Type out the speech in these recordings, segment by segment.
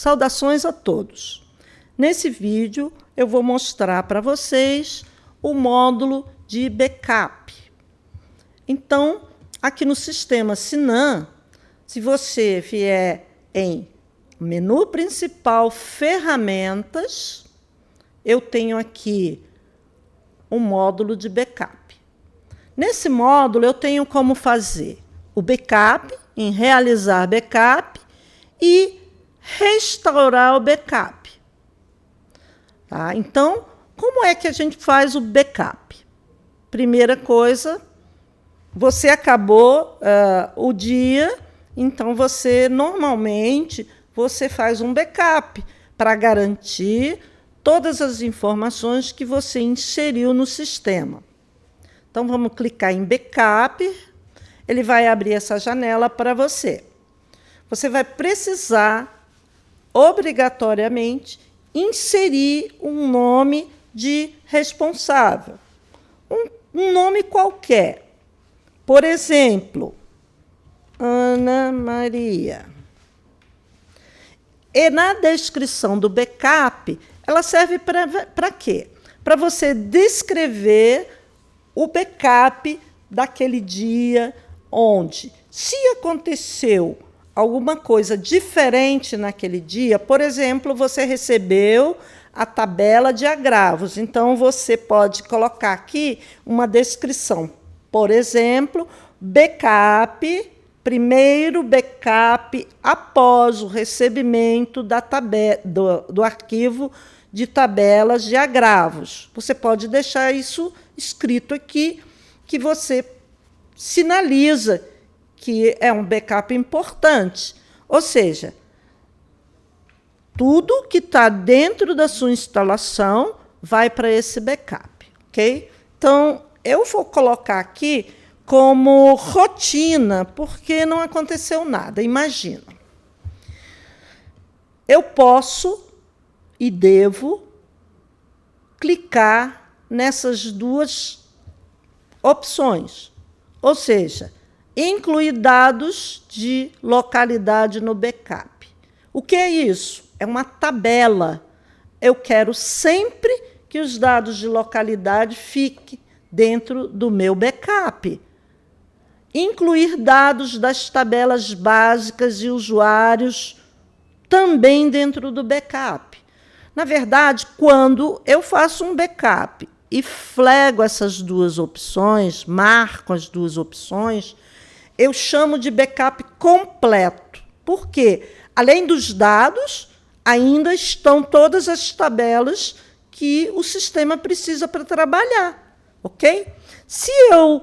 Saudações a todos! Nesse vídeo, eu vou mostrar para vocês o módulo de backup. Então, aqui no sistema Sinan, se você vier em menu principal, ferramentas, eu tenho aqui um módulo de backup. Nesse módulo, eu tenho como fazer o backup, em realizar backup e restaurar o backup. Tá? Então, como é que a gente faz o backup? Primeira coisa, você acabou o dia, então normalmente você faz um backup para garantir todas as informações que você inseriu no sistema. Então, vamos clicar em backup, ele vai abrir essa janela para você. Você vai precisar, obrigatoriamente, inserir um nome de responsável. Um nome qualquer. Por exemplo, Ana Maria. E na descrição do backup, ela serve para quê? Para você descrever o backup daquele dia onde, se aconteceu alguma coisa diferente naquele dia, por exemplo, você recebeu a tabela de agravos. Então, você pode colocar aqui uma descrição. Por exemplo, backup, primeiro backup após o recebimento do arquivo de tabelas de agravos. Você pode deixar isso escrito aqui, que você sinaliza que é um backup importante. Ou seja, tudo que está dentro da sua instalação vai para esse backup, ok? Então, eu vou colocar aqui como rotina, porque não aconteceu nada. Imagina. Eu posso e devo clicar nessas duas opções, ou seja, incluir dados de localidade no backup. O que é isso? É uma tabela. Eu quero sempre que os dados de localidade fiquem dentro do meu backup. Incluir dados das tabelas básicas e usuários também dentro do backup. Na verdade, quando eu faço um backup e flego essas duas opções, marco as duas opções, eu chamo de backup completo. Por quê? Além dos dados, ainda estão todas as tabelas que o sistema precisa para trabalhar, ok? Se eu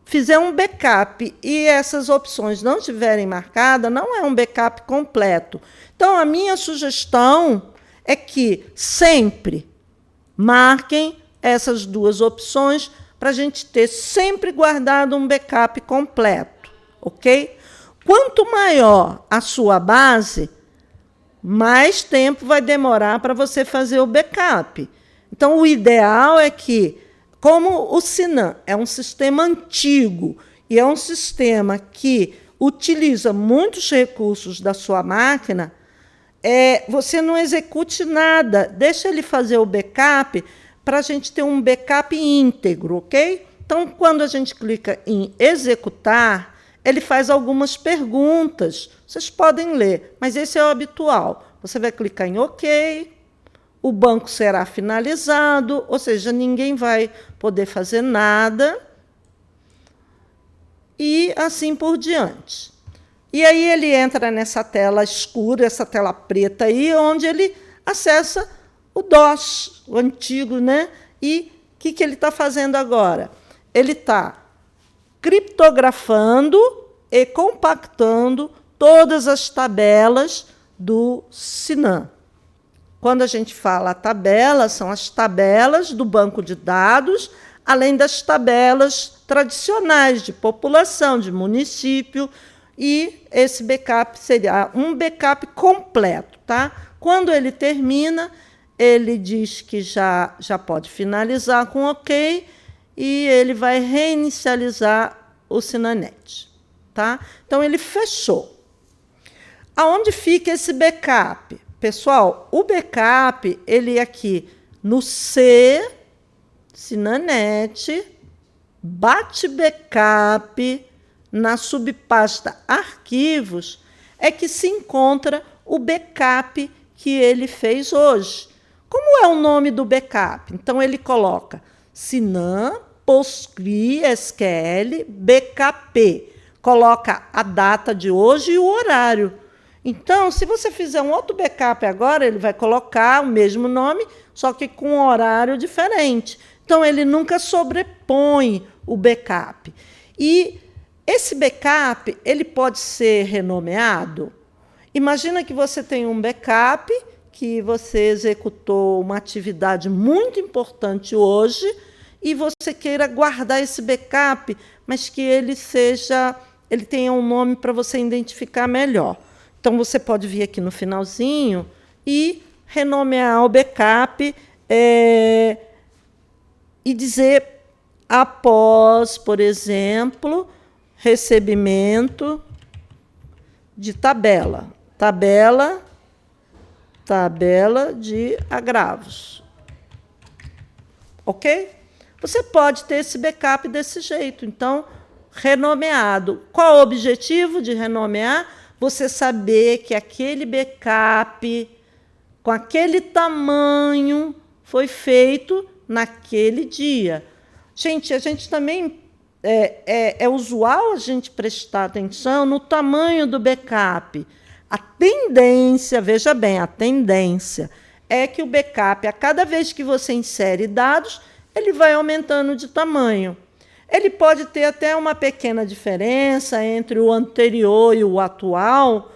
fizer um backup e essas opções não estiverem marcadas, não é um backup completo. Então, a minha sugestão é que sempre marquem essas duas opções para a gente ter sempre guardado um backup completo, ok? Quanto maior a sua base, mais tempo vai demorar para você fazer o backup. Então, o ideal é que, como o Sinan é um sistema antigo e é um sistema que utiliza muitos recursos da sua máquina, você não execute nada, deixa ele fazer o backup para a gente ter um backup íntegro, ok? Então, quando a gente clica em executar, ele faz algumas perguntas. Vocês podem ler, mas esse é o habitual. Você vai clicar em OK, o banco será finalizado, ou seja, ninguém vai poder fazer nada, e assim por diante. E aí ele entra nessa tela escura, essa tela preta aí, onde ele acessa o DOS, o antigo, né? E o que ele está fazendo agora? Ele está criptografando e compactando todas as tabelas do Sinan. Quando a gente fala tabela, são as tabelas do banco de dados, além das tabelas tradicionais de população, de município, e esse backup seria um backup completo. Tá? Quando ele termina, ele diz que já pode finalizar com OK, e ele vai reinicializar o Sinanet. Tá? Então, ele fechou. Aonde fica esse backup? Pessoal, o backup, ele aqui no C, Sinanet, bate backup, na subpasta arquivos, é que se encontra o backup que ele fez hoje. Como é o nome do backup? Então, ele coloca Sinan PostgreSQL BKP. Coloca a data de hoje e o horário. Então, se você fizer um outro backup agora, ele vai colocar o mesmo nome, só que com um horário diferente. Então, ele nunca sobrepõe o backup. E esse backup, ele pode ser renomeado? Imagina que você tem um backup, que você executou uma atividade muito importante hoje e você queira guardar esse backup, mas que ele tenha um nome para você identificar melhor. Então, você pode vir aqui no finalzinho e renomear o backup e dizer após, por exemplo, recebimento de tabela de agravos. Ok? Você pode ter esse backup desse jeito. Então, renomeado. Qual o objetivo de renomear? Você saber que aquele backup, com aquele tamanho, foi feito naquele dia. Gente, a gente também é usual a gente prestar atenção no tamanho do backup. A tendência, veja bem, a tendência é que o backup, a cada vez que você insere dados, ele vai aumentando de tamanho. Ele pode ter até uma pequena diferença entre o anterior e o atual,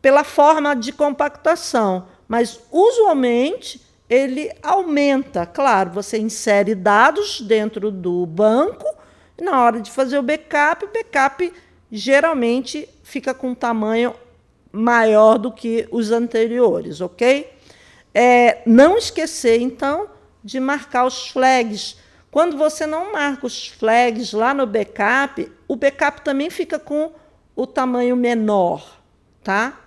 pela forma de compactação, mas, usualmente, ele aumenta. Claro, você insere dados dentro do banco, e na hora de fazer o backup geralmente fica com um tamanho maior do que os anteriores, ok? Não esquecer, então, de marcar os flags. Quando você não marca os flags lá no backup, o backup também fica com o tamanho menor, tá?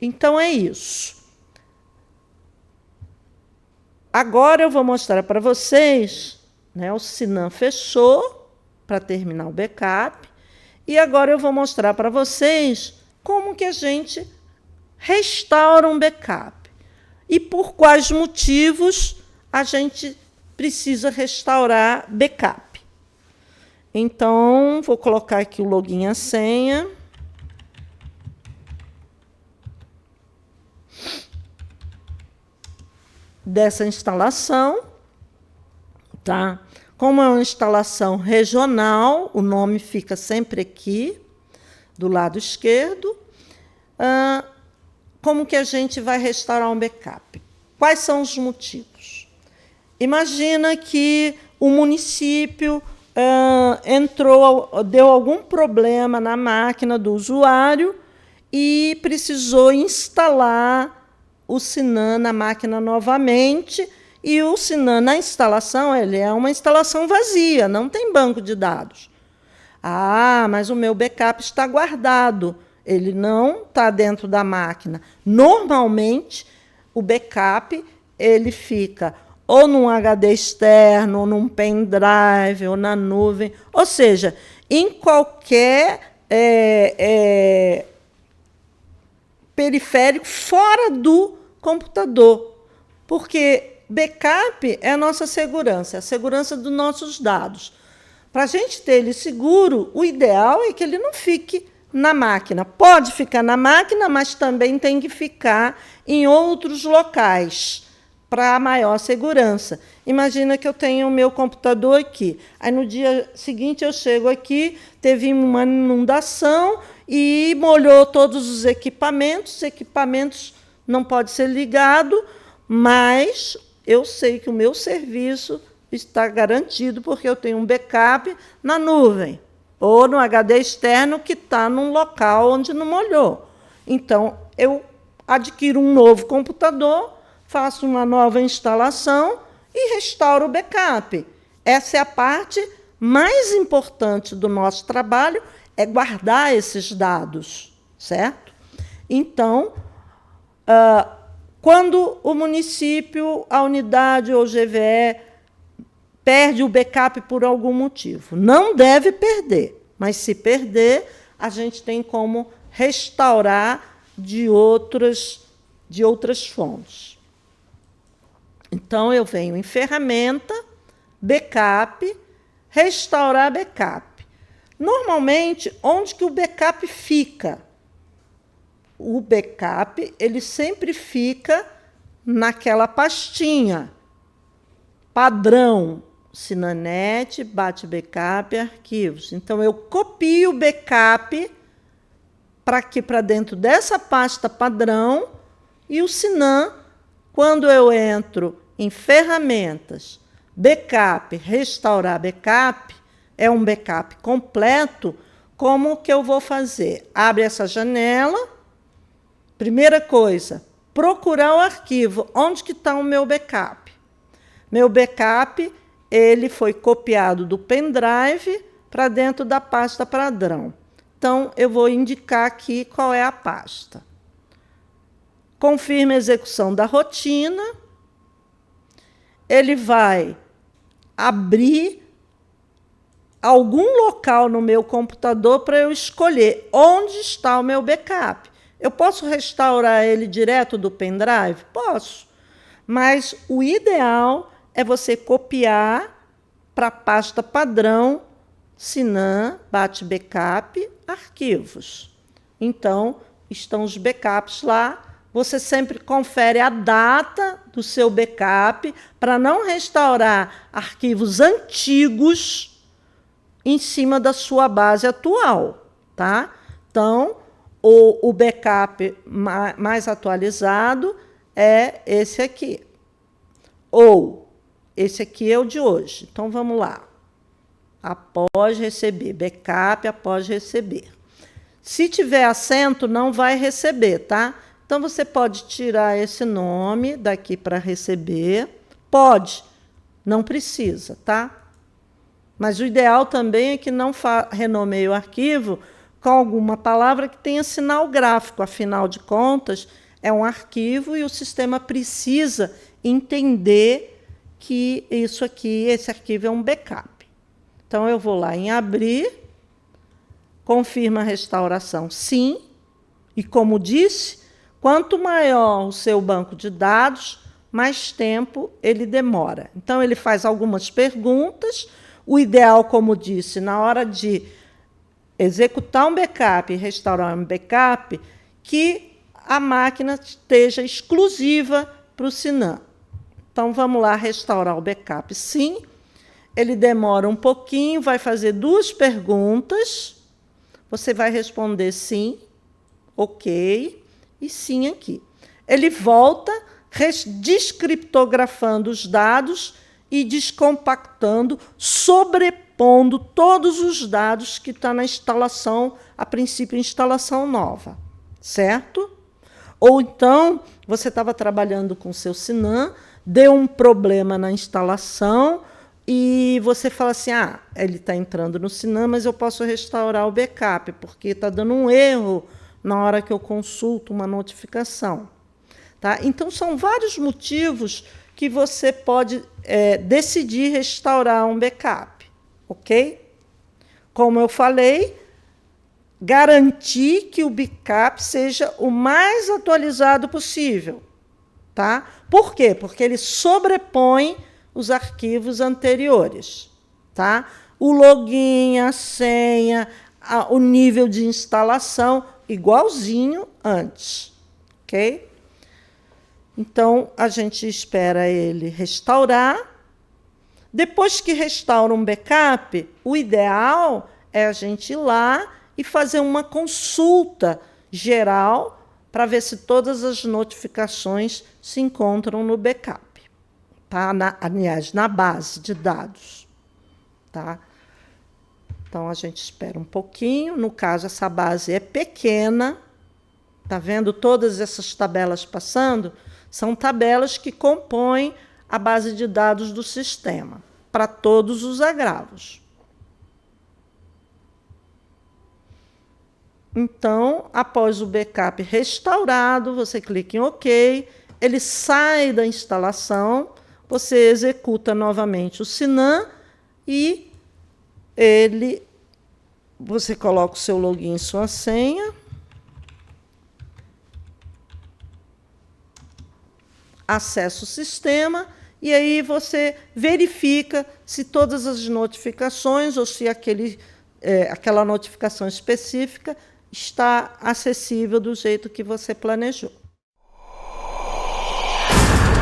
Então, é isso. Agora eu vou mostrar para vocês, né, o Sinan fechou para terminar o backup. E agora eu vou mostrar para vocês como que a gente restaura um backup. E por quais motivos a gente precisa restaurar backup. Então, vou colocar aqui o login e a senha. Dessa instalação, tá? Como é uma instalação regional, o nome fica sempre aqui, do lado esquerdo. Como que a gente vai restaurar um backup? Quais são os motivos? Imagina que o município deu algum problema na máquina do usuário e precisou instalar o Sinan na máquina novamente, e o Sinan na instalação, ele é uma instalação vazia, não tem banco de dados. Mas o meu backup está guardado, ele não está dentro da máquina. Normalmente, o backup ele fica ou num HD externo, ou num pendrive, ou na nuvem, ou seja, em qualquer periférico fora do computador, porque backup é a nossa segurança, é a segurança dos nossos dados. Para a gente ter ele seguro, o ideal é que ele não fique na máquina. Pode ficar na máquina, mas também tem que ficar em outros locais para maior segurança. Imagina que eu tenho o meu computador aqui. Aí, no dia seguinte, eu chego aqui, teve uma inundação e molhou todos os equipamentos. Os equipamentos não podem ser ligados, mas eu sei que o meu serviço está garantido porque eu tenho um backup na nuvem ou no HD externo que está num local onde não molhou. Então, eu adquiro um novo computador, faço uma nova instalação e restauro o backup. Essa é a parte mais importante do nosso trabalho, é guardar esses dados, certo? Então, Quando o município, a unidade ou GVE perde o backup por algum motivo. Não deve perder, mas se perder, a gente tem como restaurar de outras fontes. Então, eu venho em ferramenta, backup, restaurar backup. Normalmente, onde que o backup fica? O backup ele sempre fica naquela pastinha padrão, Sinanet, bate backup, arquivos. Então, eu copio o backup para aqui para dentro dessa pasta padrão e o Sinan, quando eu entro em ferramentas, backup, restaurar backup, é um backup completo, como que eu vou fazer? Abre essa janela, primeira coisa, procurar o arquivo, onde que está o meu backup? Meu backup, ele foi copiado do pendrive para dentro da pasta padrão. Então, eu vou indicar aqui qual é a pasta. Confirma a execução da rotina. Ele vai abrir algum local no meu computador para eu escolher onde está o meu backup. Eu posso restaurar ele direto do pendrive? Posso. Mas o ideal é você copiar para a pasta padrão, Sinan, bate backup, arquivos. Então, estão os backups lá. Você sempre confere a data do seu backup para não restaurar arquivos antigos em cima da sua base atual, tá? Então, o backup mais atualizado é esse aqui. Ou esse aqui é o de hoje. Então, vamos lá. Após receber. Backup após receber. Se tiver acento, não vai receber, tá? Então, você pode tirar esse nome daqui para receber. Pode. Não precisa, tá? Mas o ideal também é que não renomeie o arquivo com alguma palavra que tenha sinal gráfico. Afinal de contas, é um arquivo e o sistema precisa entender que isso aqui, esse arquivo é um backup. Então, eu vou lá em abrir, confirma a restauração, sim. E como disse, quanto maior o seu banco de dados, mais tempo ele demora. Então, ele faz algumas perguntas. O ideal, como disse, na hora de executar um backup e restaurar um backup, que a máquina esteja exclusiva para o Sinan. Então, vamos lá restaurar o backup. Sim, ele demora um pouquinho, vai fazer 2 perguntas. Você vai responder sim, ok, e sim aqui. Ele volta descriptografando os dados e descompactando, sobrepondo todos os dados que estão na instalação, a princípio, instalação nova, certo? Ou então, você estava trabalhando com o seu Sinan, deu um problema na instalação e você fala assim, ele está entrando no Sinan, mas eu posso restaurar o backup, porque está dando um erro na hora que eu consulto uma notificação. Tá? Então, são vários motivos que você pode decidir restaurar um backup. Ok? Como eu falei, garantir que o backup seja o mais atualizado possível. Tá? Por quê? Porque ele sobrepõe os arquivos anteriores. Tá? O login, a senha, o nível de instalação, igualzinho antes. Ok? Então, a gente espera ele restaurar. Depois que restaura um backup, o ideal é a gente ir lá e fazer uma consulta geral para ver se todas as notificações se encontram no backup, tá? Aliás, na base de dados. Tá? Então, a gente espera um pouquinho. No caso, essa base é pequena. Está vendo todas essas tabelas passando? São tabelas que compõem a base de dados do sistema, para todos os agravos. Então, após o backup restaurado, você clica em OK, ele sai da instalação, você executa novamente o Sinan e você coloca o seu login e sua senha, acessa o sistema e aí você verifica se todas as notificações ou se aquela notificação específica está acessível do jeito que você planejou.